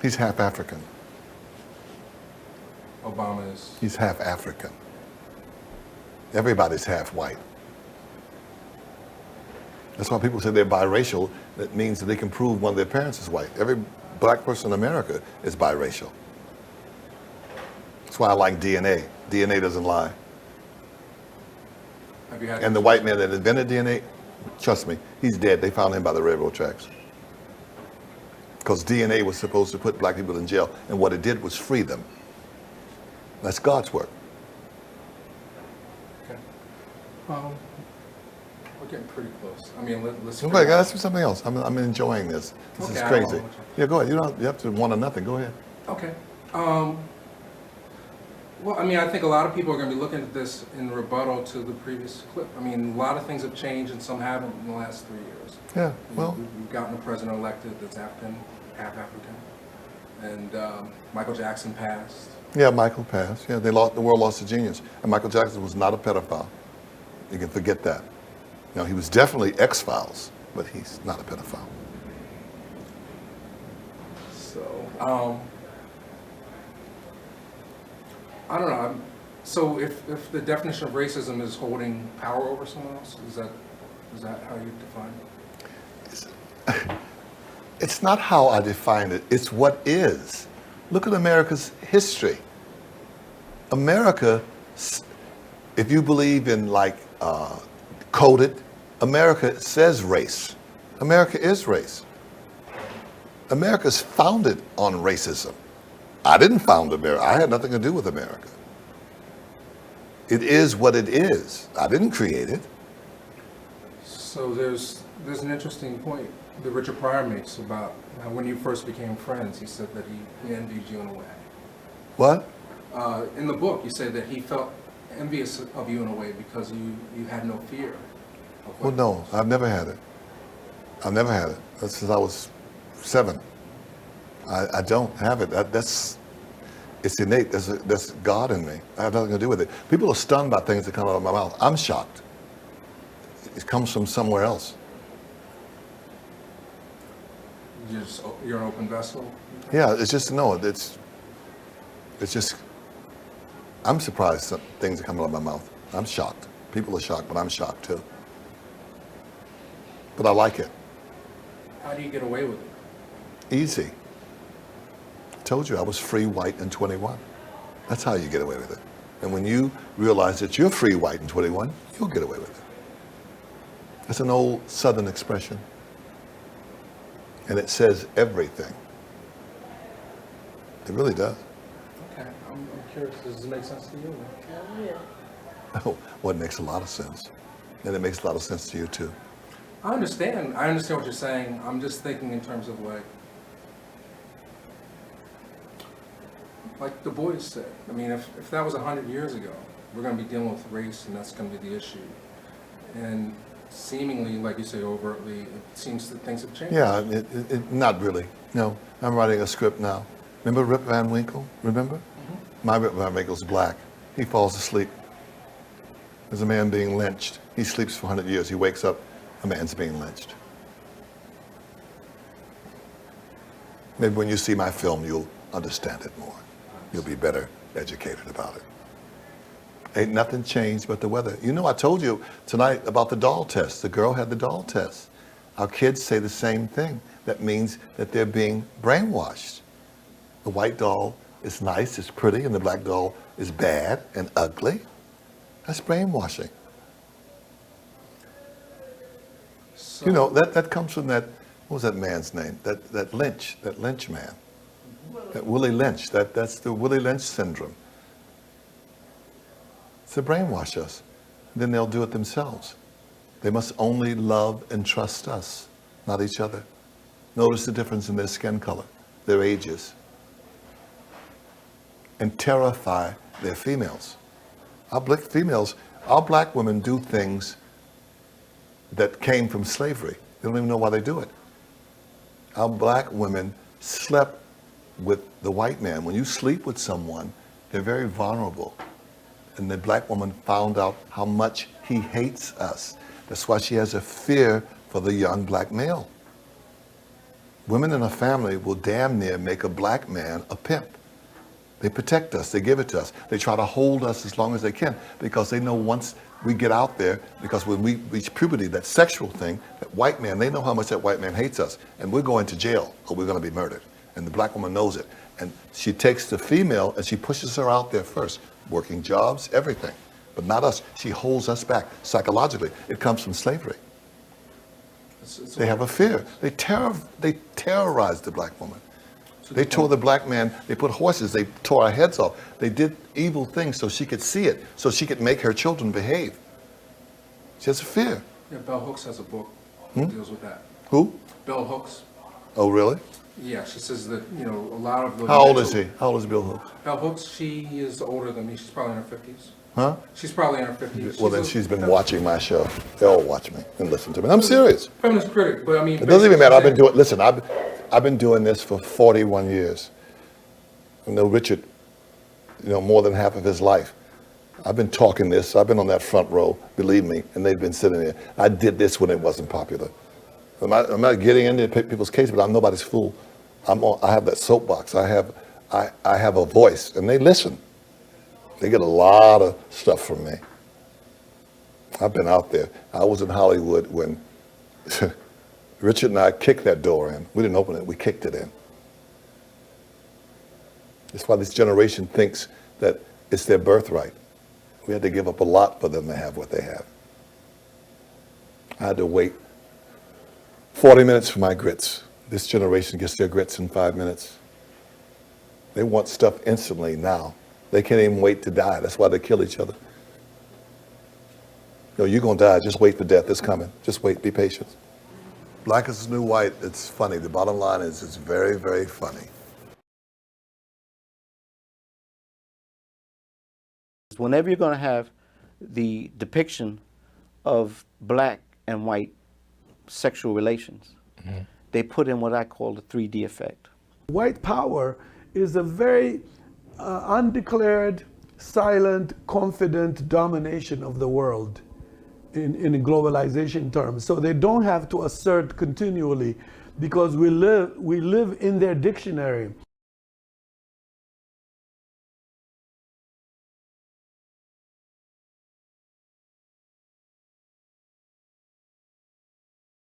He's half African. Obama is. He's half African. Everybody's half white. That's why people say they're biracial. That means that they can prove one of their parents is white. Every black person in America is biracial. That's why I like DNA. DNA doesn't lie. Have you had And the white man that invented DNA, trust me, he's dead. They found him by the railroad tracks. Because DNA was supposed to put black people in jail, and what it did was free them. That's God's work. Okay. We're getting pretty close. I mean, let's. Okay, ask me something else. I'm enjoying this. This Okay, is I don't crazy. know. Yeah, go ahead. You have to want or nothing. Go ahead. Okay. Well, I mean, I think a lot of people are going to be looking at this in rebuttal to the previous clip. I mean, a lot of things have changed and some haven't in the last 3 years. Yeah, well. We've gotten a president elected that's African, half African. And Michael Jackson passed. Yeah, Michael passed. Yeah, the world lost a genius. And Michael Jackson was not a pedophile. You can forget that. Now, he was definitely X-Files, but he's not a pedophile. So, I don't know. So if the definition of racism is holding power over someone else, is that how you define it? It's not how I define it. It's what is. Look at America's history. America, if you believe in coded, America says race. America is race. America's founded on racism. I didn't found America. I had nothing to do with America. It is what it is. I didn't create it. So there's an interesting point that Richard Pryor makes about when you first became friends. He said that he envied you in a way. What? In the book, you said that he felt envious of you in a way because you had no fear. Well, no, I've never had it. I've never had it. That's since I was 7. I don't have it. It's innate. That's God in me. I have nothing to do with it. People are stunned by things that come out of my mouth. I'm shocked. It comes from somewhere else. You're an open vessel? Yeah, it's just, no, it's just, I'm surprised at things that come out of my mouth. I'm shocked. People are shocked, but I'm shocked too. But I like it. How do you get away with it? Easy. I told you I was free, white, and 21. That's how you get away with it. And when you realize that you're free, white, and 21, you'll get away with it. It's an old Southern expression. And it says everything. It really does. Okay, I'm curious. Does it make sense to you? Yeah. Oh, well, it makes a lot of sense. And it makes a lot of sense to you too. I understand what you're saying. I'm just thinking in terms of like the boys said. I mean, if that was 100 years ago, we're going to be dealing with race, and that's going to be the issue. And seemingly, like you say, overtly, it seems that things have changed. Yeah, not really. No, I'm writing a script now. Remember Rip Van Winkle? Remember? Mm-hmm. My Rip Van Winkle's black. He falls asleep. There's a man being lynched. He sleeps for 100 years. He wakes up, a man's being lynched. Maybe when you see my film, you'll understand it more. You'll be better educated about it. Ain't nothing changed but the weather. You know, I told you tonight about the doll test. The girl had the doll test. Our kids say the same thing. That means that they're being brainwashed. The white doll is nice, it's pretty, and the black doll is bad and ugly. That's brainwashing. So, You know, that comes from that, what was that man's name? That Lynch man. That Willie Lynch, that's the Willie Lynch syndrome. It's to brainwash us. Then they'll do it themselves. They must only love and trust us, not each other. Notice the difference in their skin color, their ages, and terrify their females. Our black women do things that came from slavery. They don't even know why they do it. Our black women slept with the white man. When you sleep with someone, they're very vulnerable. And the black woman found out how much he hates us. That's why she has a fear for the young black male. Women in a family will damn near make a black man a pimp. They protect us, they give it to us. They try to hold us as long as they can because they know once we get out there, because when we reach puberty, that sexual thing, that white man, they know how much that white man hates us, and we're going to jail or we're going to be murdered. And the black woman knows it. And she takes the female and she pushes her out there first, working jobs, everything. But not us. She holds us back psychologically. It comes from slavery. They have a fear. They terrorize the black woman. They tore the black man, they put horses, they tore our heads off. They did evil things so she could see it, so she could make her children behave. She has a fear. Yeah, Bell Hooks has a book that deals with that. Who? Bell Hooks. Oh, really? Yeah, she says that, you know, a lot of the... How old is he? How old is Bill Hooks? Bell Hooks, she is older than me. She's probably in her 50s. Huh? She's probably in her 50s. Well, then she's been watching my show. They all watch me and listen to me. I'm serious. Feminist critic, but I mean... It doesn't even matter. I've been doing this for 41 years. I know Richard, you know, more than half of his life. I've been talking this. I've been on that front row, believe me, and they've been sitting there. I did this when it wasn't popular. I'm not getting into people's case, but I'm nobody's fool. I have that soapbox. I have a voice, and they listen. They get a lot of stuff from me. I've been out there. I was in Hollywood when Richard and I kicked that door in. We didn't open it. We kicked it in. That's why this generation thinks that it's their birthright. We had to give up a lot for them to have what they have. I had to wait 40 minutes for my grits. This generation gets their grits in 5 minutes. They want stuff instantly now. They can't even wait to die. That's why they kill each other. No, you're going to die. Just wait for death. It's coming. Just wait. Be patient. Black is the new white. It's funny. The bottom line is it's very, very funny. Whenever you're going to have the depiction of black and white sexual relations, they put in what I call the 3D effect. White power is a very undeclared, silent, confident domination of the world in globalization terms. So they don't have to assert continually because we live in their dictionary.